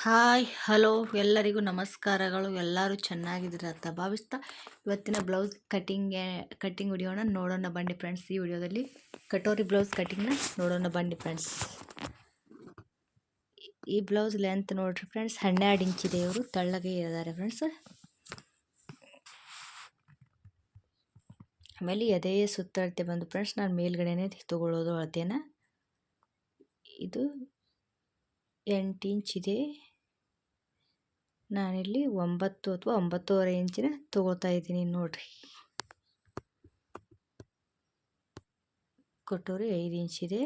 Hi hello ಎಲ್ಲರಿಗೂ ನಮಸ್ಕಾರಗಳು. ಎಲ್ಲರೂ ಚೆನ್ನಾಗಿದ್ದೀರಾ ಅಂತ ಭಾವಿಸ್ತಾ ಇವತ್ತಿನ ಬ್ಲೌಸ್ ಕಟಿಂಗ್ ವಿಡಿಯೋನ ನೋಡೋಣ ಬನ್ನಿ ಫ್ರೆಂಡ್ಸ್. ಈ ವಿಡಿಯೋದಲ್ಲಿ ಕಟೋರಿ ಬ್ಲೌಸ್ ಕಟಿಂಗ್ನ ನೋಡೋಣ ಬನ್ನಿ ಫ್ರೆಂಡ್ಸ್. ಈ ಬ್ಲೌಸ್ ಲೆಂತ್ ನೋಡ್ರಿ ಫ್ರೆಂಡ್ಸ್, 12 ಇಂಚ್ ಇದೆ. ಇವರು ತೆಳ್ಳಗೆ ಇದ್ದಾರೆ ಫ್ರೆಂಡ್ಸ್. ಆಮೇಲೆ ಎದೆ ಸುತ್ತಳತೆ ಬಂದು ಫ್ರೆಂಡ್ಸ್, ನಾನು ಮೇಲ್ಗಡೆನೇ ತಗೊಳ್ಳೋದು ಅಳತೆನ. ಇದು 8 ಇಂಚ್ ಇದೆ. ನಾನಿಲ್ಲಿ 9 ಅಥವಾ 9.5 ಇಂಚಿನ ತಗೋತಾ ಇದ್ದೀನಿ ನೋಡ್ರಿ. ಕಟೋರಿ 5 ಇಂಚ್ ಇದೆ.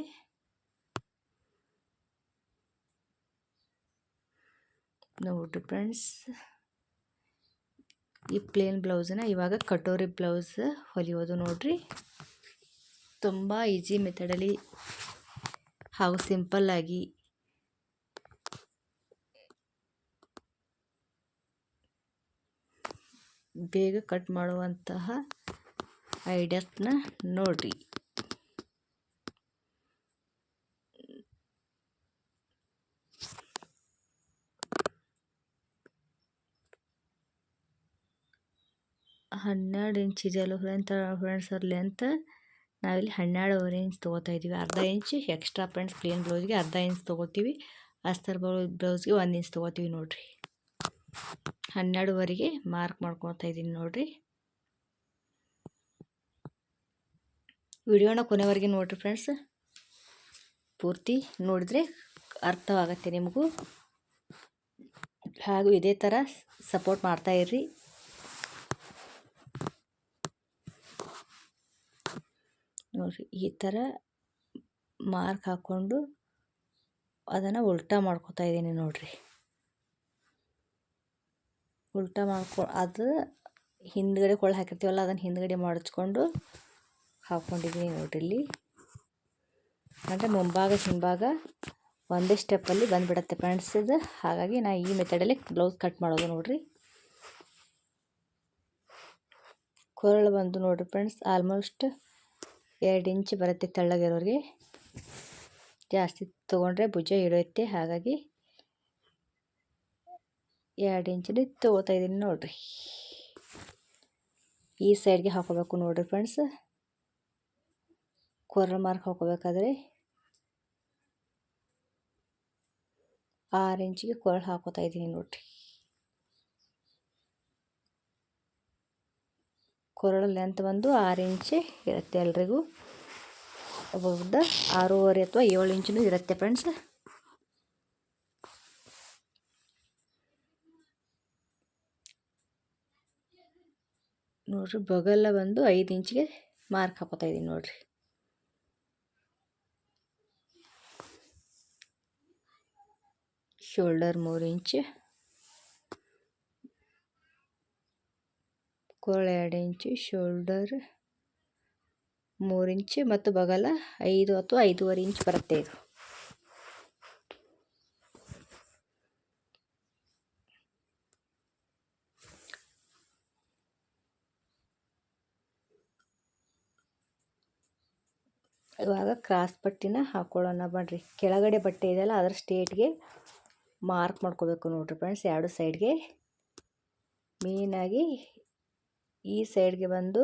ನೋಡ್ರಿ ಫ್ರೆಂಡ್ಸ್, ಈ ಪ್ಲೇನ್ ಬ್ಲೌಸ್ನ ಇವಾಗ ಕಟೋರಿ ಬ್ಲೌಸ್ ಹೊಲಿಯೋದು ನೋಡ್ರಿ. ತುಂಬ ಈಸಿ ಮೆಥಡಲ್ಲಿ ಹಾಗೂ ಸಿಂಪಲ್ಲಾಗಿ ಬೇಗ ಕಟ್ ಮಾಡುವಂತಹ ಐಡಿಯಾಸ್ನ ನೋಡ್ರಿ. ಹನ್ನೆರಡು ಇಂಚ್ ಇದೆಯಲ್ಲ ಫ್ರೆಂಡ್ಸ್, ಅವ್ರ ಲೆಂತ್ ನಾವಿಲ್ಲಿ 12.5 ಇಂಚ್ ತೊಗೋತಾ ಇದ್ದೀವಿ. ಅರ್ಧ ಇಂಚ್ ಎಕ್ಸ್ಟ್ರಾ ಫ್ರೆಂಡ್ಸ್. ಪ್ಲೇನ್ ಬ್ಲೌಸ್ಗೆ ಅರ್ಧ ಇಂಚ್ ತೊಗೋತೀವಿ, ಅಸ್ತರ್ ಬ್ಲೌಸ್ಗೆ 1 ಇಂಚ್ ತೊಗೋತೀವಿ ನೋಡ್ರಿ. 12.5ಗೆ ಮಾರ್ಕ್ ಮಾಡ್ಕೊತಾ ಇದ್ದೀನಿ ನೋಡ್ರಿ. ವಿಡಿಯೋನ ಕೊನೆವರೆಗೆ ನೋಡ್ರಿ ಫ್ರೆಂಡ್ಸ್. ಪೂರ್ತಿ ನೋಡಿದರೆ ಅರ್ಥವಾಗತ್ತೆ ನಿಮಗೂ. ಹಾಗೂ ಇದೇ ಥರ ಸಪೋರ್ಟ್ ಮಾಡ್ತಾ ಇರ್ರಿ. ನೋಡಿರಿ, ಈ ಥರ ಮಾರ್ಕ್ ಹಾಕ್ಕೊಂಡು ಅದನ್ನು ಉಲ್ಟಾ ಮಾಡ್ಕೊತಾ ಇದ್ದೀನಿ ನೋಡ್ರಿ. ಉಲ್ಟಾ ಅದು ಹಿಂದ್ಗಡೆ ಕೊಳ ಹಾಕಿರ್ತೀವಲ್ಲ, ಅದನ್ನು ಹಿಂದ್ಗಡೆ ಮಡಚ್ಕೊಂಡು ಹಾಕ್ಕೊಂಡಿದ್ದೀನಿ ನೋಡ್ರಿ. ಇಲ್ಲಿ ಅಂದರೆ ಮುಂಭಾಗ ಹಿಂಭಾಗ ಒಂದೇ ಸ್ಟೆಪ್ಪಲ್ಲಿ ಬಂದುಬಿಡತ್ತೆ ಫ್ರೆಂಡ್ಸ್ ಇದು. ಹಾಗಾಗಿ ನಾನು ಈ ಮೆಥಡಲ್ಲಿ ಬ್ಲೌಸ್ ಕಟ್ ಮಾಡೋದು ನೋಡ್ರಿ. ಕೊರಳು ಬಂದು ನೋಡ್ರಿ ಫ್ರೆಂಡ್ಸ್, ಆಲ್ಮೋಸ್ಟ್ 2 ಇಂಚ್ ಬರುತ್ತೆ ತೆಳ್ಳಗಿರೋರಿಗೆ. ಜಾಸ್ತಿ ತೊಗೊಂಡ್ರೆ ಭುಜ ಹಿಡಿಯುತ್ತೆ, ಹಾಗಾಗಿ 2 ಇಂಚಲ್ಲಿ ತೊಗೋತಾ ಇದ್ದೀನಿ ನೋಡ್ರಿ. ಈ ಸೈಡ್ಗೆ ಹಾಕೋಬೇಕು ನೋಡ್ರಿ ಫ್ರೆಂಡ್ಸ್. ಕೊರಳು ಮಾರ್ಕ್ ಹಾಕೋಬೇಕಾದ್ರೆ 6 ಇಂಚಿಗೆ ಕೊರಳು ಹಾಕೋತಾ ಇದ್ದೀನಿ ನೋಡ್ರಿ. ಕೊರಳು ಲೆಂತ್ ಬಂದು 6 ಇಂಚ್ ಇರುತ್ತೆ ಎಲ್ರಿಗೂ. ಒಬ್ಬೊಬ್ಬದ 6.5 ಅಥವಾ 7 ಇಂಚೂ ಇರುತ್ತೆ ಫ್ರೆಂಡ್ಸ್. ನೋಡ್ರಿ, ಬಗಲ ಬಂದು 5 ಇಂಚಿಗೆ ಮಾರ್ಕ್ ಹಾಕೋತಾ ಇದ್ದೀನಿ ನೋಡ್ರಿ. ಶೋಲ್ಡರ್ 3 ಇಂಚ್, ಕೊರಳು 2 ಇಂಚ್, ಶೋಲ್ಡರ್ 3 ಇಂಚ್ ಮತ್ತು ಬಗಲ 5 ಅಥವಾ 5.5 ಇಂಚ್ ಬರುತ್ತೆ ಇದು. ಇವಾಗ ಕ್ರಾಸ್ ಪಟ್ಟಿನ ಹಾಕೊಳ್ಳೋಣ ಬನ್ರಿ. ಕೆಳಗಡೆ ಬಟ್ಟೆ ಇದೆಯಲ್ಲ, ಅದರ ಸ್ಟೇಟ್ಗೆ ಮಾರ್ಕ್ ಮಾಡ್ಕೋಬೇಕು ನೋಡ್ರಿ ಫ್ರೆಂಡ್ಸ್. 2 ಸೈಡ್ಗೆ ಮೇಯ್ನಾಗಿ ಈ ಸೈಡ್ಗೆ ಬಂದು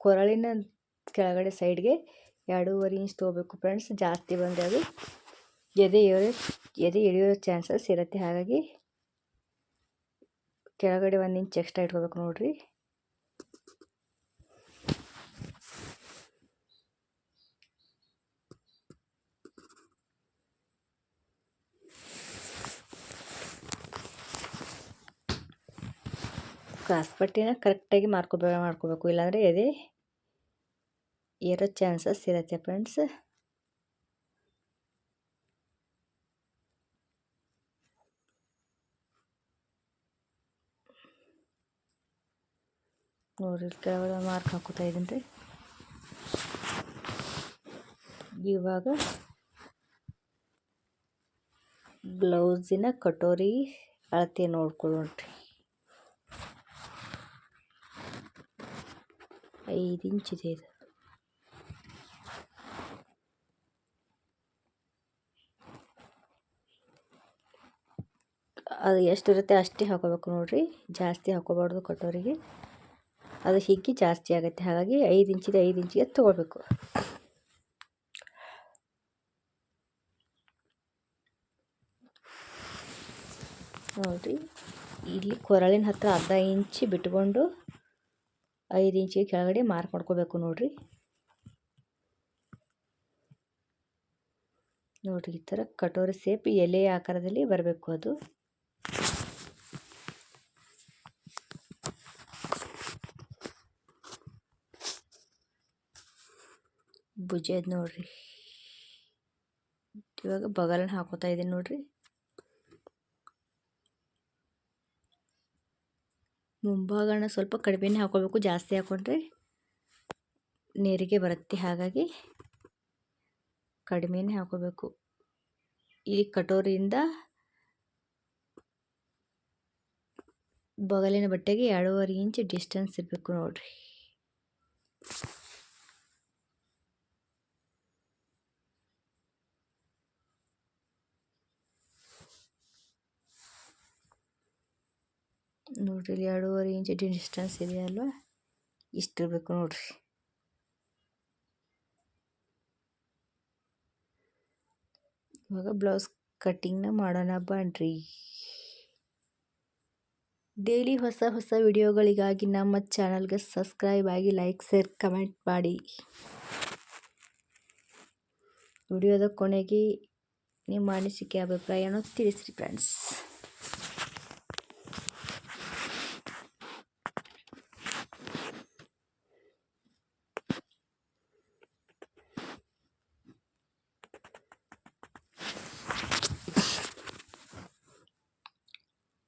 ಕೊರಳಿನ ಕೆಳಗಡೆ ಸೈಡ್ಗೆ 2.5 ಇಂಚ್ ತೊಗೋಬೇಕು ಫ್ರೆಂಡ್ಸ್. ಜಾಸ್ತಿ ಬಂದರೆ ಅದು ಎದೆ ಎಳೆಯೋ ಚಾನ್ಸಸ್ ಇರುತ್ತೆ, ಹಾಗಾಗಿ ಕೆಳಗಡೆ 1 ಇಂಚ್ ಎಕ್ಸ್ಟ್ರಾ ಇಟ್ಕೋಬೇಕು ನೋಡ್ರಿ. ಕ್ರಾಸ್ ಪಟ್ಟಿನ ಕರೆಕ್ಟಾಗಿ ಮಾಡ್ಕೋಬೇಕು, ಇಲ್ಲಾಂದರೆ ಎದೆ ಏರೋ ಚಾನ್ಸಸ್ ಇರುತ್ತೆ ಫ್ರೆಂಡ್ಸ್. ನೋಡ್ರಿ, ಕೆಳಗಡೆ ಮಾರ್ಕ್ ಹಾಕೋತಾ ಇದ್ದೀನಿ ರೀ. ಇವಾಗ ಬ್ಲೌಸಿನ ಕಟೋರಿ ಅಳತೆ ನೋಡ್ಕೊಳ್ಳೋಣ್ರಿ. 5 ಇಂಚ್ ಇದೆ ಇದು. ಅದು ಎಷ್ಟಿರುತ್ತೆ ಅಷ್ಟೇ ಹಾಕೋಬೇಕು ನೋಡಿರಿ, ಜಾಸ್ತಿ ಹಾಕೋಬಾರ್ದು ಕಟೋರಿಗೆ, ಅದು ಹಿಗ್ಗಿ ಜಾಸ್ತಿ ಆಗುತ್ತೆ. ಹಾಗಾಗಿ 5 ಇಂಚಿದೆ 5 ಇಂಚಿಗೆ ತೊಗೊಳ್ಬೇಕು. ನೋಡಿರಿ, ಇಲ್ಲಿ ಕೊರಳಿನ ಹತ್ರ ಅರ್ಧ ಇಂಚು ಬಿಟ್ಕೊಂಡು 5 ಇಂಚಿಗೆ ಕೆಳಗಡೆ ಮಾರ್ಕ್ ಮಾಡ್ಕೋಬೇಕು ನೋಡಿರಿ. ನೋಡಿರಿ, ಈ ಥರ ಕಟೋರಿ ಸೇಪ್ ಎಲೆ ಆಕಾರದಲ್ಲಿ ಬರಬೇಕು. ಅದು ಭುಜದ ನೋಡಿರಿ. ಇವಾಗ ಬಗಲನ್ನ ಹಾಕೋತಾ ಇದ್ದೀನಿ ನೋಡಿರಿ. ಮುಂಭಾಗನ ಸ್ವಲ್ಪ ಕಡಿಮೆನೇ ಹಾಕೋಬೇಕು, ಜಾಸ್ತಿ ಹಾಕೊಂಡ್ರೆ ನೆರಿಗೆ ಬರುತ್ತೆ. ಹಾಗಾಗಿ ಕಡಿಮೆನೇ ಹಾಕೋಬೇಕು. ಈ ಕಟೋರಿಯಿಂದ ಬಗಲಿನ ಬಟ್ಟೆಗೆ 2.5 ಇಂಚ್ ಡಿಸ್ಟೆನ್ಸ್ ಇರಬೇಕು ನೋಡಿರಿ. ನೋಡಿರಿ, ಇಲ್ಲಿ 2.5 ಇಂಚ್ ಡಿಸ್ಟೆನ್ಸ್ ಇದೆಯಲ್ವ, ಇಷ್ಟಿರಬೇಕು ನೋಡಿರಿ. ಇವಾಗ ಬ್ಲೌಸ್ ಕಟ್ಟಿಂಗ್ನ ಮಾಡೋಣ ಬನ್ನಿರಿ. ಡೈಲಿ ಹೊಸ ಹೊಸ ವಿಡಿಯೋಗಳಿಗಾಗಿ ನಮ್ಮ ಚಾನಲ್ಗೆ ಸಬ್ಸ್ಕ್ರೈಬ್ ಆಗಿ, ಲೈಕ್, ಶೇರ್, ಕಮೆಂಟ್ ಮಾಡಿ. ವಿಡಿಯೋದ ಕೊನೆಗೆ ನಿಮ್ಮ ಅನಿಸಿಕೆ ಅಭಿಪ್ರಾಯನೂ ತಿಳಿಸ್ರಿ ಫ್ರೆಂಡ್ಸ್.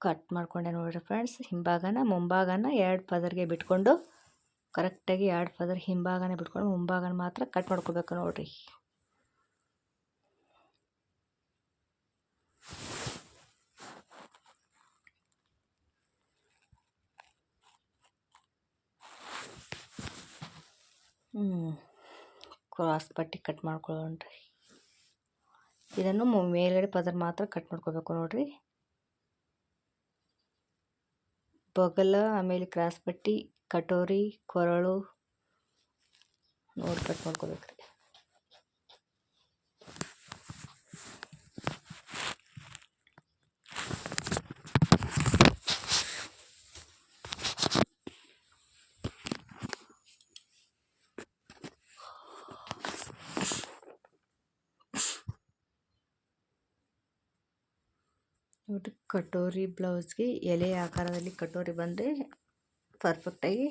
ಕಟ್ ಮಾಡ್ಕೊಂಡೆ ನೋಡಿರಿ ಫ್ರೆಂಡ್ಸ್. ಹಿಂಭಾಗನ ಮುಂಭಾಗನ 2 ಪದರಿಗೆ ಬಿಟ್ಕೊಂಡು, ಕರೆಕ್ಟಾಗಿ 2 ಪದರ ಹಿಂಭಾಗನ ಬಿಟ್ಕೊಂಡು ಮುಂಭಾಗನ ಮಾತ್ರ ಕಟ್ ಮಾಡ್ಕೋಬೇಕು ನೋಡಿರಿ. ಕ್ರಾಸ್ ಪಟ್ಟಿ ಕಟ್ ಮಾಡ್ಕೊಳ್ಳೋಣ್ರಿ. ಇದನ್ನು ಮೇಲ್ಗಡೆ ಪದರ ಮಾತ್ರ ಕಟ್ ಮಾಡ್ಕೋಬೇಕು ನೋಡಿರಿ. ಬಗಲ, ಆಮೇಲೆ ಕ್ರಾಸ್ ಪಟ್ಟಿ, ಕಟೋರಿ, ಕೊರಳು ನೋಡಿ ಕಟ್ ಮಾಡ್ಕೋಬೇಕ್ರಿ. ನೋಡಿ, ಕಟೋರಿ ಬ್ಲೌಸ್ಗೆ ಎಲೆ ಆಕಾರದಲ್ಲಿ ಕಟೋರಿ ಬಂದರೆ ಪರ್ಫೆಕ್ಟಾಗಿ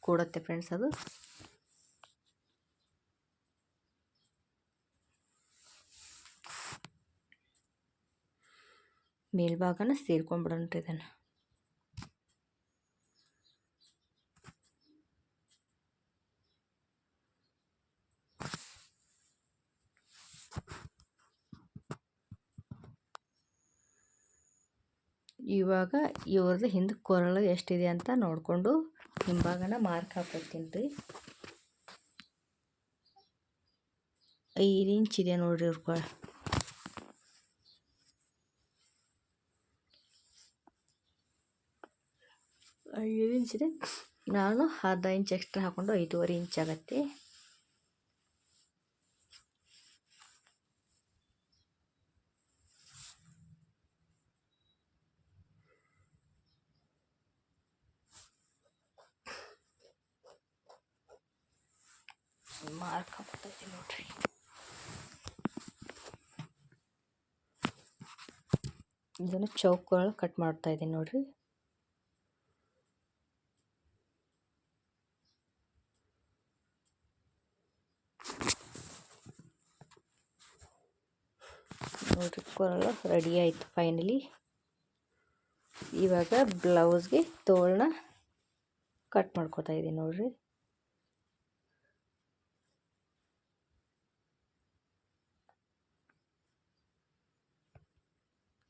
ಕೂಡುತ್ತೆ ಫ್ರೆಂಡ್ಸ್. ಅದು ಮೇಲ್ಭಾಗನ ಸೇರ್ಕೊಂಡ್ಬಿಡೋಣ್ರಿ ಇದನ್ನು. ಇವಾಗ ಇವ್ರದ್ದು ಹಿಂದೆ ಕೊರಳು ಎಷ್ಟಿದೆ ಅಂತ ನೋಡಿಕೊಂಡು ಹಿಂಭಾಗನ ಮಾರ್ಕ್ ಹಾಕೋತೀನಿ ರೀ. 5 ಇಂಚ್ ಇದೆ ನೋಡಿರಿ ಇವ್ರ ಕೊಳ. 5 ಇಂಚ್ ಇದೆ. ನಾನು ಅರ್ಧ ಇಂಚ್ ಎಕ್ಸ್ಟ್ರಾ ಹಾಕ್ಕೊಂಡು 5.5 ಇಂಚ್ ಆಗುತ್ತೆ. ಮಾರ್ಕ್ ಹಾಕ್ತೈತಿ ನೋಡ್ರಿ. ಇದನ್ನು ಚೌಕಗಳು ಕಟ್ ಮಾಡ್ತಾ ಇದ್ದೀನಿ ನೋಡ್ರಿ. ನೋಡ್ರಿ, ಕೊರಳು ರೆಡಿ ಆಯಿತು ಫೈನಲಿ. ಇವಾಗ ಬ್ಲೌಸ್ಗೆ ತೋಳನ್ನ ಕಟ್ ಮಾಡ್ಕೋತಾ ಇದ್ದೀನಿ ನೋಡ್ರಿ.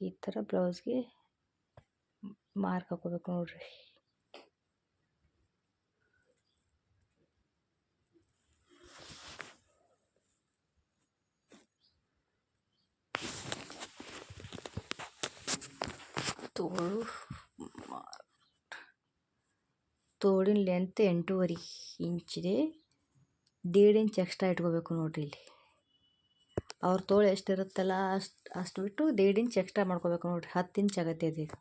ಈ ಥರ ಬ್ಲೌಸ್ಗೆ ಮಾರ್ಕ್ ಹಾಕೋಬೇಕು ನೋಡ್ರಿ. ತೋಳಿನ ಲೆಂತ್ 8.5 ಇಂಚಿದೆ. 1.5 ಇಂಚ್ ಎಕ್ಸ್ಟ್ರಾ ಇಟ್ಕೋಬೇಕು ನೋಡಿರಿ. ಇಲ್ಲಿ ಅವ್ರ ತೋಳು ಎಷ್ಟಿರುತ್ತಲ್ಲ ಅಷ್ಟು ಬಿಟ್ಟು 1.5 ಇಂಚ್ ಎಕ್ಸ್ಟ್ರಾ ಮಾಡ್ಕೋಬೇಕು ನೋಡಿರಿ. 10 ಇಂಚ್ ಆಗತ್ತೆ ಅದೀಗ.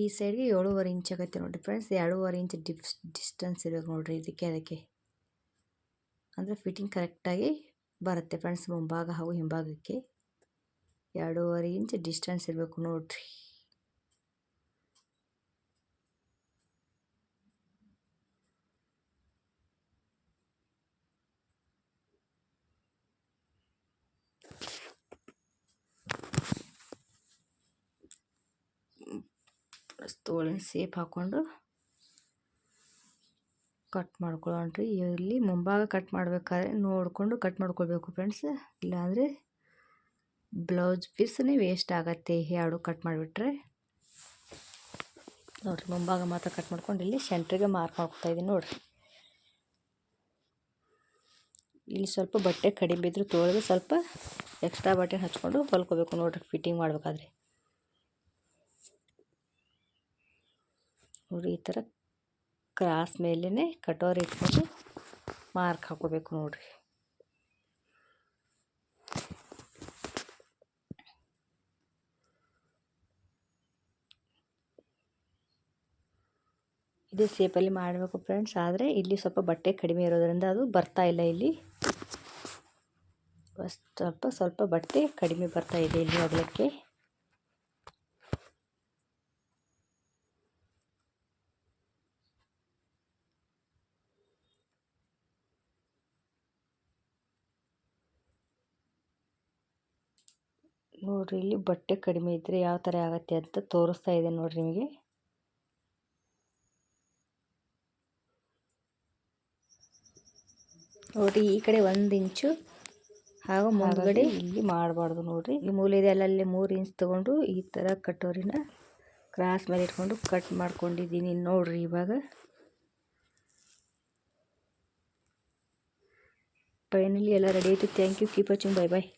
ಈ ಸೈಡ್ಗೆ 7.5 ಇಂಚ್ ಆಗತ್ತೆ ನೋಡಿರಿ ಫ್ರೆಂಡ್ಸ್. 2.5 ಇಂಚ್ ಡಿಸ್ಟೆನ್ಸ್ ಇರಬೇಕು ನೋಡಿರಿ ಅದಕ್ಕೆ ಅಂದರೆ ಫಿಟ್ಟಿಂಗ್ ಕರೆಕ್ಟಾಗಿ ಬರುತ್ತೆ ಫ್ರೆಂಡ್ಸ್. ಮುಂಭಾಗ ಹಾಗೂ ಹಿಂಭಾಗಕ್ಕೆ 2.5 ಇಂಚ್ ಡಿಸ್ಟೆನ್ಸ್ ಇರಬೇಕು ನೋಡಿರಿ. ತೋಳಿನ ಸೇಪ್ ಹಾಕ್ಕೊಂಡು ಕಟ್ ಮಾಡ್ಕೊಳ್ಳೋಣ್ರಿ. ಇಲ್ಲಿ ಮುಂಭಾಗ ಕಟ್ ಮಾಡಬೇಕಾದ್ರೆ ನೋಡಿಕೊಂಡು ಕಟ್ ಮಾಡ್ಕೊಳ್ಬೇಕು ಫ್ರೆಂಡ್ಸ್. ಇಲ್ಲಾಂದರೆ ಬ್ಲೌಸ್ ಪೀಸನೇ ವೇಸ್ಟ್ ಆಗತ್ತೆ ಎರಡು ಕಟ್ ಮಾಡಿಬಿಟ್ರೆ. ನೋಡಿರಿ ಮುಂಭಾಗ ಮಾತ್ರ ಕಟ್ ಮಾಡ್ಕೊಂಡು ಇಲ್ಲಿ ಸೆಂಟ್ರಿಗೆ ಮಾರ್ಕ್ ಮಾಡ್ಕೊತಾ ಇದ್ದೀನಿ ನೋಡಿರಿ. ಇಲ್ಲಿ ಸ್ವಲ್ಪ ಬಟ್ಟೆ ಕಡಿಮೆ ಇದ್ದರೂ ತೋಳಿಗೆ ಸ್ವಲ್ಪ ಎಕ್ಸ್ಟ್ರಾ ಬಟ್ಟೆ ಹಚ್ಕೊಂಡು ಹೊಲ್ಕೋಬೇಕು ನೋಡಿರಿ ಫಿಟ್ಟಿಂಗ್ ಮಾಡಬೇಕಾದ್ರೆ. ನೋಡಿ ಈ ಥರ ಕ್ರಾಸ್ ಮೇಲೇ ಕಟೋರಿ ಇಟ್ಕೊಂಡು ಮಾರ್ಕ್ ಹಾಕೋಬೇಕು ನೋಡಿರಿ. ಇದೇ ಸೇಪಲ್ಲಿ ಮಾಡಬೇಕು ಫ್ರೆಂಡ್ಸ್. ಆದರೆ ಇಲ್ಲಿ ಸ್ವಲ್ಪ ಬಟ್ಟೆ ಕಡಿಮೆ ಇರೋದರಿಂದ ಅದು ಬರ್ತಾ ಇಲ್ಲ. ಇಲ್ಲಿ ಸ್ವಲ್ಪ ಬಟ್ಟೆ ಕಡಿಮೆ ಬರ್ತಾ ಇದೆ ಇಲ್ಲಿ ಹೊಗಲಕ್ಕೆ. ನೋಡಿರಿ ಇಲ್ಲಿ ಬಟ್ಟೆ ಕಡಿಮೆ ಇದ್ದರೆ ಯಾವ ಥರ ಆಗುತ್ತೆ ಅಂತ ತೋರಿಸ್ತಾ ಇದೆ ನೋಡಿರಿ ನಿಮಗೆ. ನೋಡಿರಿ ಈ ಕಡೆ 1 ಇಂಚು ಹಾಗೂ ಮುಂದ್ಗಡೆ ಇಲ್ಲಿ ಮಾಡಬಾರ್ದು ನೋಡಿರಿ. ಈ ಮೂಲೆ ಇದೆ ಅಲ್ಲಲ್ಲಿ 3 ಇಂಚ್ ತೊಗೊಂಡು ಈ ಥರ ಕಟೋರಿನ ಕ್ರಾಸ್ ಮೇಲೆ ಇಟ್ಕೊಂಡು ಕಟ್ ಮಾಡ್ಕೊಂಡಿದ್ದೀನಿ ನೋಡಿರಿ. ಇವಾಗ ಫೈನಲಿ ಎಲ್ಲ ರೆಡಿ ಆಯಿತು. Thank you, keep watching, bye bye.